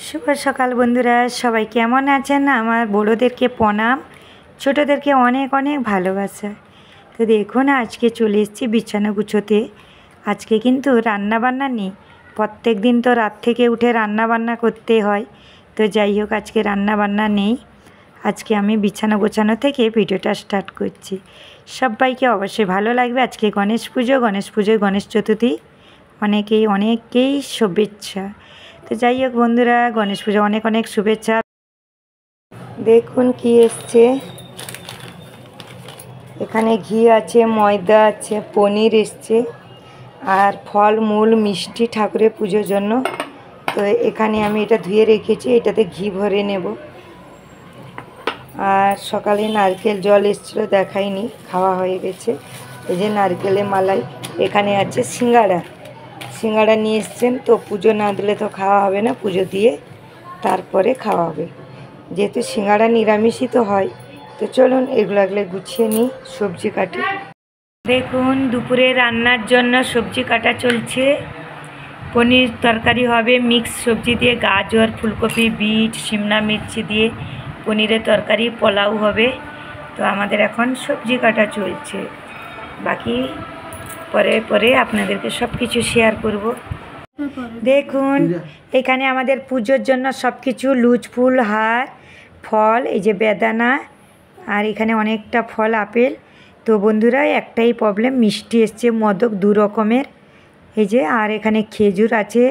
শুভ সকাল বন্ধুরা, সবাই কেমন আছেন? আমার বড়োদেরকে প্রণাম, ছোটোদেরকে অনেক অনেক ভালোবাসা। তো দেখুন, আজকে চলে এসেছি বিছানা গুছোতে। আজকে কিন্তু রান্না বান্না নেই। প্রত্যেক দিন তো রাত থেকে উঠে রান্না বান্না করতে হয়, তো যাই হোক আজকে রান্না বান্না নেই। আজকে আমি বিছানা গোছানো থেকে ভিডিওটা স্টার্ট করছি। সবাইকে অবশ্যই ভালো লাগবে। আজকে গণেশ পুজোয় গণেশ চতুর্থী, অনেকেই শুভেচ্ছা। তো যাই হোক বন্ধুরা, গণেশ পুজো অনেক অনেক শুভেচ্ছা। দেখুন কি এসছে, এখানে ঘি আছে, ময়দা আছে, পনির এসছে, আর ফল মূল মিষ্টি ঠাকুরের পুজোর জন্য। তো এখানে আমি এটা ধুয়ে রেখেছি, এটাতে ঘি ভরে নেব। আর সকালে নারকেল জল এসেছিলো, দেখাইনি, খাওয়া হয়ে গেছে। এই যে নারকেলের মালাই। এখানে আছে সিঙ্গাড়া নিয়ে এসছেন। তো পুজো না দিলে তো খাওয়া হবে না, পুজো দিয়ে তারপরে খাওয়া হবে, যেহেতু সিঙ্গাড়া নিরামিষই তো হয়। তো চলুন এগুলো গুছিয়ে নিই, সবজি কাটি। দেখুন দুপুরে রান্নার জন্য সবজি কাটা চলছে। পনির তরকারি হবে মিক্স সবজি দিয়ে, গাজর, ফুলকপি, বিট, শিমলা মির্চি দিয়ে পনিরের তরকারি, পোলাও হবে। তো আমাদের এখন সবজি কাটা চলছে, বাকি পরে আপনাদেরকে সব কিছু শেয়ার করব। দেখুন এখানে আমাদের পুজোর জন্য সব কিছু, লুচ ফুল, হার, ফল, এই যে বেদানা, আর এখানে অনেকটা ফল, আপেল। তো বন্ধুরা একটাই প্রবলেম, মিষ্টি এসছে, মোদক 2 রকমের, এই যে, আর এখানে খেজুর আছে।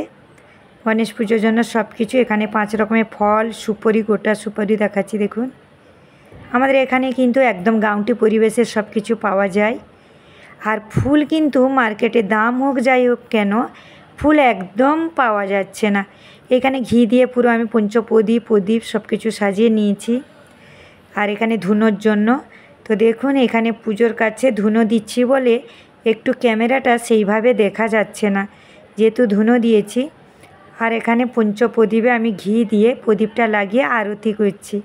গণেশ পুজোর জন্য সব কিছু, এখানে 5 রকমের ফল, সুপারি, গোটা সুপারি দেখাচ্ছি দেখুন। আমাদের এখানে কিন্তু একদম গাঁওটি পরিবেশের সব কিছু পাওয়া যায়। আর ফুল কিন্তু মার্কেটে দাম হোক যাই হোক কেন, ফুল একদম পাওয়া যাচ্ছে না। এখানে ঘি দিয়ে পুরো আমি প্রদীপ সব কিছু সাজিয়ে নিয়েছি। আর এখানে ধুনোর জন্য, তো দেখুন এখানে পুজোর কাছে ধুনো দিচ্ছি বলে একটু ক্যামেরাটা সেইভাবে দেখা যাচ্ছে না, যেহেতু ধুনো দিয়েছি। আর এখানে পঞ্চপ্রদীপে আমি ঘি দিয়ে প্রদীপটা লাগিয়ে আরতি করছি।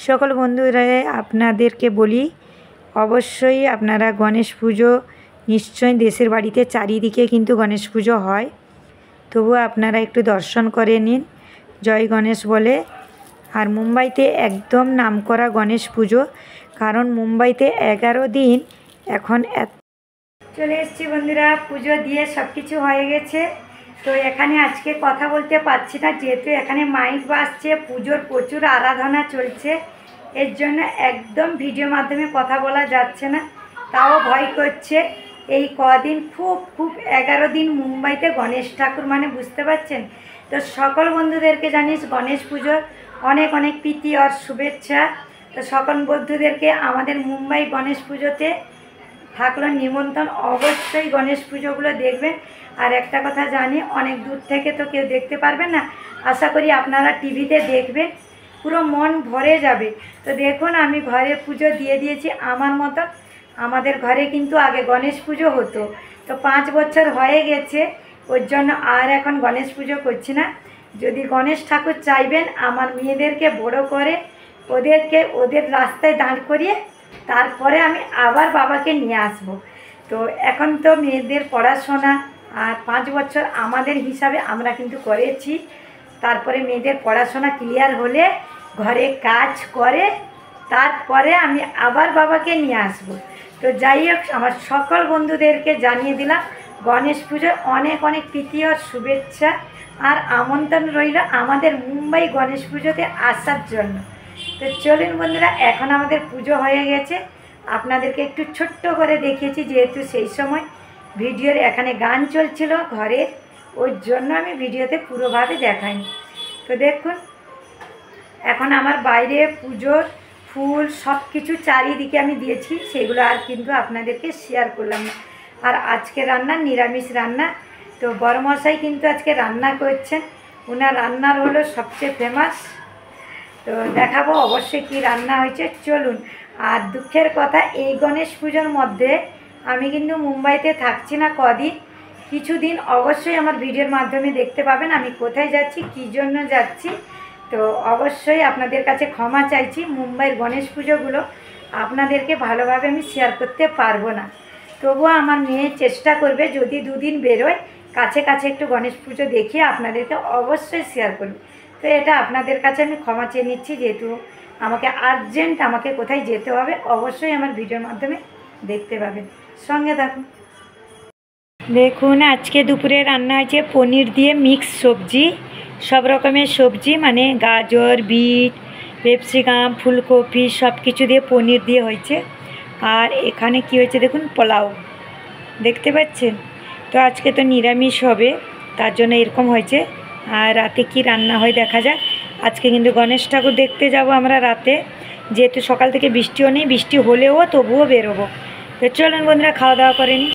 সকল বন্ধুরা আপনাদেরকে বলি, অবশ্যই আপনারা গণেশ পুজো নিশ্চয়ই, দেশের বাড়িতে চারিদিকে কিন্তু গণেশ পুজো হয়, তবুও আপনারা একটু দর্শন করে নিন, জয় গণেশ বলে। আর মুম্বাইতে একদম নামকরা গণেশ পুজো, কারণ মুম্বাইতে 11 দিন এখন চলে এসেছি বন্ধুরা। পুজো দিয়ে সব কিছু হয়ে গেছে। তো এখানে আজকে কথা বলতে পারছি না, যেহেতু এখানে মাইক বাজছে, পুজোর প্রচুর আরাধনা চলছে, এর জন্য একদম ভিডিও মাধ্যমে কথা বলা যাচ্ছে না। তাও ভয় করছে, এই কদিন খুব 11 দিন মুম্বাইতে গণেশ ঠাকুর, বুঝতে পারছেন। তো সকল বন্ধুদেরকে জানিস গণেশ পুজোর অনেক অনেক প্রীতি আর শুভেচ্ছা। তো সকল বন্ধুদেরকে আমাদের মুম্বাই গণেশ পুজোতে থাকলো নিমন্ত্রণ, অবশ্যই গণেশ পুজোগুলো দেখবেন। আর একটা কথা জানি, অনেক দূর থেকে তো কেউ দেখতে পারবেন না, আশা করি আপনারা টিভিতে দেখবেন, পুরো মন ভরে যাবে। তো দেখুন আমি ঘরে পুজো দিয়ে দিয়েছি আমার মতন। আমাদের ঘরে কিন্তু আগে গণেশ পুজো হতো, তো 5 বছর হয়ে গেছে, ওর জন্য আর এখন গণেশ পুজো করছি না। যদি গণেশ ঠাকুর চাইবেন, আমার মেয়েদেরকে বড় করে ওদের রাস্তায় দাঁড় করিয়ে তারপরে আমি আবার বাবাকে নিয়ে আসব। তো এখন তো মেয়েদের পড়াশোনা, আর 5 বছর আমাদের হিসাবে আমরা কিন্তু করেছি। তারপরে মেয়েদের পড়াশোনা ক্লিয়ার হলে ঘরে কাজ করে তারপরে আমি আবার বাবাকে নিয়ে আসব। তো যাই হোক, আমার সকল বন্ধুদেরকে জানিয়ে দিলাম গণেশ পুজোর অনেক অনেক প্রীতি আর শুভেচ্ছা, আর আমন্ত্রণ রইল আমাদের মুম্বাই গণেশ পুজোতে আসার জন্য। তো চলুন বন্ধুরা, এখন আমাদের পুজো হয়ে গেছে, আপনাদেরকে একটু ছোট্ট করে দেখিয়েছি, যেহেতু সেই সময় ভিডিওর এখানে গান চলছিল ঘরে, ওর জন্য আমি ভিডিওতে পুরোভাবে দেখাইনি। তো দেখুন এখন আমার বাইরে পুজোর ফুল সব কিছু চারিদিকে আমি দিয়েছি, সেগুলো আর কিন্তু আপনাদেরকে শেয়ার করলাম না। আর আজকে রান্না নিরামিষ রান্না। তো বড়মশাই কিন্তু আজকে রান্না করছেন, ওনার রান্নার হলো সবচেয়ে ফেমাস। তো দেখাবো অবশ্যই কি রান্না হয়েছে, চলুন। আর দুঃখের কথা, এই গণেশ পুজোর মধ্যে আমি কিন্তু মুম্বাইতে থাকছি না কদিন, কিছুদিন অবশ্যই আমার ভিডিওর মাধ্যমে দেখতে পাবেন আমি কোথায় যাচ্ছি, কী জন্য যাচ্ছি। তো অবশ্যই আপনাদের কাছে ক্ষমা চাইছি, মুম্বাইয়ের গণেশ পুজোগুলো আপনাদেরকে ভালোভাবে আমি শেয়ার করতে পারবো না। তবুও আমার মেয়ে চেষ্টা করবে যদি দুদিন বেরোয় কাছে কাছে একটু গণেশ পুজো দেখিয়ে আপনাদেরকে অবশ্যই শেয়ার করবে। তো এটা আপনাদের কাছে আমি ক্ষমা চেয়ে নিচ্ছি, যেহেতু আমাকে আর্জেন্ট আমাকে কোথায় যেতে হবে, অবশ্যই আমার ভিডিওর মাধ্যমে দেখতে পাবেন, সঙ্গে থাকুন। দেখুন আজকে দুপুরে রান্না হয়েছে পনির দিয়ে মিক্স সবজি, সব রকমের সবজি মানে গাজর, বিট, ক্যাপসিকাম, ফুলকপি সব কিছু দিয়ে পনির দিয়ে হয়েছে। আর এখানে কি হয়েছে দেখুন, পোলাও দেখতে পাচ্ছেন। তো আজকে তো নিরামিষ হবে, তার জন্য এরকম হয়েছে। আর রাতে কি রান্না হয় দেখা যাক। আজকে কিন্তু গণেশ ঠাকুর দেখতে যাব আমরা রাতে, যেহেতু সকাল থেকে বৃষ্টিও নেই, বৃষ্টি হলেও তবুও বেরোবো। তো চলুন বন্ধুরা খাওয়া দাওয়া করে নিই।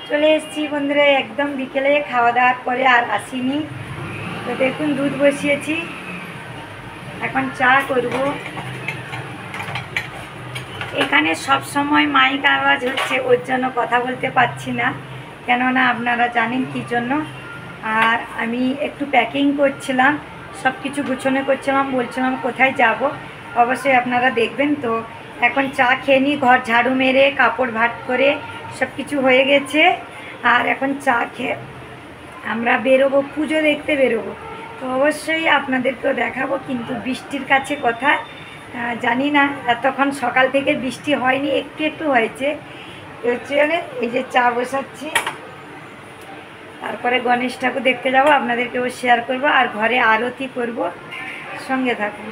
চলে এসেছি বন্ধুরা, একদম বিকেলে খাওয়া দাওয়ার পরে আর আসিনি। তো দেখুন দুধ বসিয়েছি, এখন চা করব। এখানে সব সময় মাইক আওয়াজ হচ্ছে, ওর জন্য কথা বলতে পারছি না, কেননা আপনারা জানেন কী জন্য। আর আমি একটু প্যাকিং করছিলাম, সব কিছু গুছানো করছিলাম, বলছিলাম কোথায় যাব, অবশ্যই আপনারা দেখবেন। তো এখন চা খেয়ে নিই, ঘর ঝাড়ু মেরে কাপড় ভাট করে সব কিছু হয়ে গেছে। আর এখন চা খেয়ে আমরা বেরোবো, পুজো দেখতে বেরোবো। তো অবশ্যই আপনাদেরকেও দেখাবো, কিন্তু বৃষ্টির কাছে কথা জানি না, এতক্ষণ সকাল থেকে বৃষ্টি হয়নি, একটু একটু হয়েছে। এই যে চা বসাচ্ছি, তারপরে গণেশ ঠাকুর দেখতে যাব, আপনাদেরকেও শেয়ার করব, আর ঘরে আরতি করব, সঙ্গে থাকুন।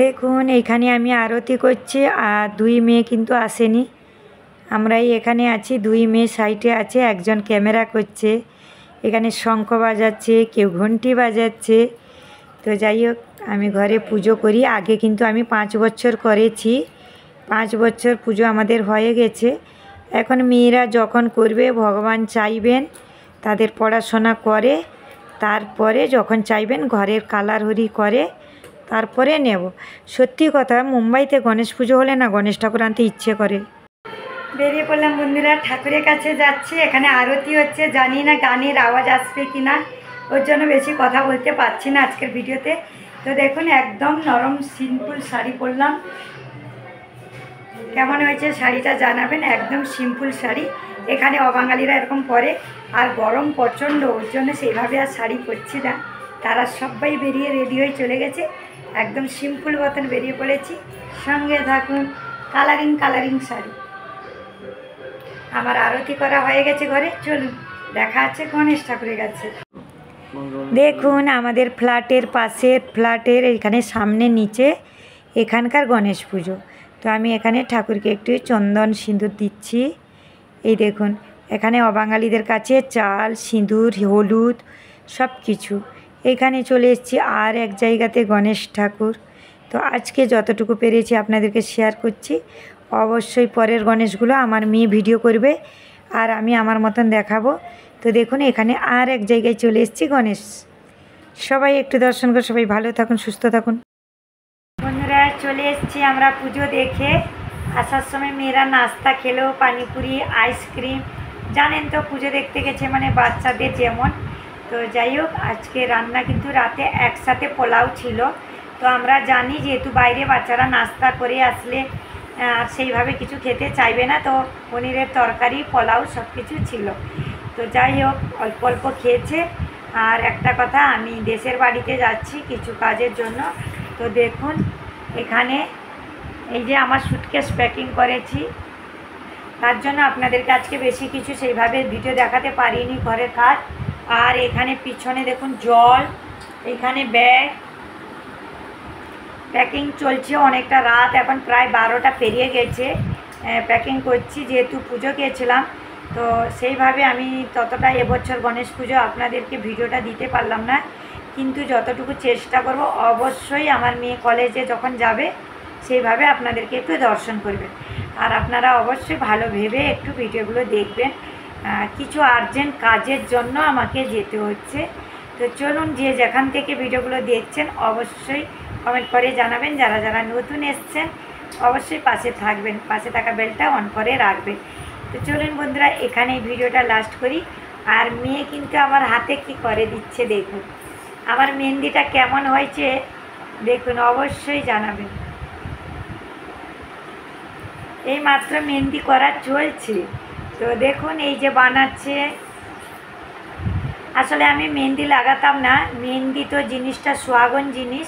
দেখুন এইখানে আমি আরতি করছি, আর দুই মেয়ে কিন্তু আসেনি, আমরাই এখানে আছি। দুই মেয়ে সাইডে আছে, একজন ক্যামেরা করছে, এখানে শঙ্খ বাজাচ্ছে, কেউ ঘন্টি বাজাচ্ছে। তো যাই হোক, আমি ঘরে পুজো করি। আগে কিন্তু আমি 5 বছর করেছি, 5 বছর পুজো আমাদের হয়ে গেছে। এখন মেয়েরা যখন করবে, ভগবান চাইবেন তাদের পড়াশোনা করে, তারপরে যখন চাইবেন ঘরের কালার হরি করে, তারপরে নেব। সত্যি কথা, মুম্বাইতে গণেশ পুজো হলে না গণেশ ঠাকুর আনতে ইচ্ছে করে। বেরিয়ে পড়লাম বন্ধুরা, ঠাকুরের কাছে যাচ্ছি, এখানে আরতি হচ্ছে, জানি না গানের আওয়াজ আসবে কি না, ওর জন্য বেশি কথা বলতে পারছি না আজকের ভিডিওতে। তো দেখুন একদম নরম সিম্পল শাড়ি পরলাম, কেমন হয়েছে শাড়িটা জানাবেন। একদম সিম্পল শাড়ি, এখানে অবাঙালিরা এরকম পরে, আর গরম প্রচণ্ড, ওর জন্য সেইভাবে আর শাড়ি পরছি না। তারা সবাই বেরিয়ে রেডি হয়ে চলে গেছে, একদম সিম্পল মতন বেরিয়ে পড়েছি, সঙ্গে থাকুন। Colouring colouring sari. আমার আরতি করা হয়ে গেছে ঘরে, চলুন দেখা আছে গণেশ ঠাকুরের কাছে। দেখুন আমাদের ফ্ল্যাটের পাশে, ফ্ল্যাটের এখানে সামনে নিচে এখানকার গণেশ পুজো। তো আমি এখানে ঠাকুরকে একটু চন্দন সিঁদুর দিচ্ছি। এই দেখুন এখানে অবাঙালিদের কাছে চাল, সিঁদুর, হলুদ সব কিছু। এখানে চলে এসেছি আর এক জায়গাতে গণেশ ঠাকুর। তো আজকে যতটুকু পেরেছি আপনাদেরকে শেয়ার করছি। অবশ্যই পরের গণেশগুলো আমার মেয়ে ভিডিও করবে, আর আমি আমার মতন দেখাবো। তো দেখুন এখানে আর এক জায়গায় চলে এসেছি গণেশ। সবাই একটু দর্শন করে সবাই ভালো থাকুন, সুস্থ থাকুন। বন্ধুরা চলে এসেছি আমরা পুজো দেখে। আসার সময় মেয়েরা নাস্তা খেলো, পানিপুরি, আইসক্রিম। জানেন তো পুজো দেখতে গেছে মানে বাচ্চাদের যেমন। তো যাই হোক, আজকে রান্না কিন্তু রাতে একসাথে পোলাও ছিল। তো আমরা জানি যেহেতু বাইরে বাচ্চারা নাস্তা করে আসলে আর সেইভাবে কিছু খেতে চাইবে না, তো পনিরের তরকারি, পোলাও সব কিছু ছিল। তো যাই হোক অল্প অল্প খেয়েছে। আর একটা কথা, আমি দেশের বাড়িতে যাচ্ছি কিছু কাজের জন্য। তো দেখুন এখানে এই যে আমার সুটকেস প্যাকিং করেছি, তার জন্য আপনাদেরকে আজকে বেশি কিছু সেইভাবে ভিডিও দেখাতে পারিনি, ঘরের কাজ। আর এখানে পিছনে দেখুন জল, এখানে ব্যাগ, প্যাকিং চলছে। অনেকটা রাত, এখন প্রায় 12টা পেরিয়ে গেছে, প্যাকিং করছি। যেহেতু পুজো গিয়েছিলাম, তো সেইভাবে আমি ততটা এবছর গণেশ পুজো আপনাদেরকে ভিডিওটা দিতে পারলাম না, কিন্তু যতটুকু চেষ্টা করব অবশ্যই আমার মেয়ে কলেজে যখন যাবে সেইভাবে আপনাদেরকে একটু দর্শন করবেন। আর আপনারা অবশ্যই ভালো ভেবে একটু ভিডিওগুলো দেখবেন। কিছু আর্জেন্ট কাজের জন্য আমাকে যেতে হচ্ছে। তো চলুন, যে যেখান থেকে ভিডিওগুলো দেখছেন অবশ্যই কমেন্ট করে জানাবেন। যারা যারা নতুন এসছেন অবশ্যই পাশে থাকবেন, পাশে থাকা বেলটা অন করে রাখবেন। তো চলুন বন্ধুরা, এখানেই ভিডিওটা লাস্ট করি। আর মেয়ে কিন্তু আমার হাতে কি করে দিচ্ছে দেখুন, আমার মেহেন্দিটা কেমন হয়েছে দেখুন, অবশ্যই জানাবেন। এই মাত্র মেহেন্দি করা চলছে। তো দেখুন এই যে বানাচ্ছে। আসলে আমি মেহেন্দি লাগাতাম না, মেহেন্দি তো জিনিসটা সোহাগন জিনিস।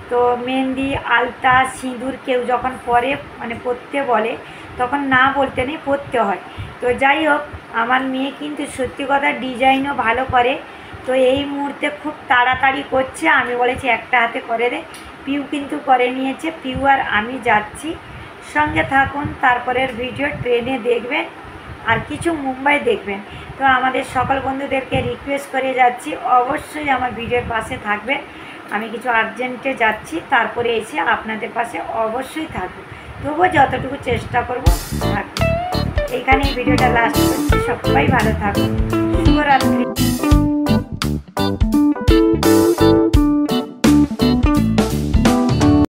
তো মেহেন্দি আলতা সিঁদুর কেউ যখন পরে মানে পরতে বলে তখন না বলতে নেই, পরতে হয়। তো যাই হোক, আমার মেয়ে কিন্তু সত্যি কথা ডিজাইনও ভালো করে। তো এই মুহূর্তে খুব তাড়াতাড়ি করছে, আমি বলেছি একটা হাতে করে দে। পিউ কিন্তু করে নিয়েছে, পিউ আর আমি যাচ্ছি। সঙ্গে থাকুন, তারপরের ভিডিও ট্রেনে দেখবেন আর কিছু মুম্বাই দেখবেন। তো আমাদের সকল বন্ধুদেরকে রিকোয়েস্ট করে যাচ্ছি, অবশ্যই আমার ভিডিওর পাশে থাকবেন। আমি কিছু আর্জেন্টে যাচ্ছি, তারপরে এসে আপনাদের পাশে অবশ্যই থাকবো। তবুও যতটুকু চেষ্টা করব থাকবো। এইখানে ভিডিওটা লাস্ট করছি। সবাই ভালো থাকুন, শুভরাত্রি।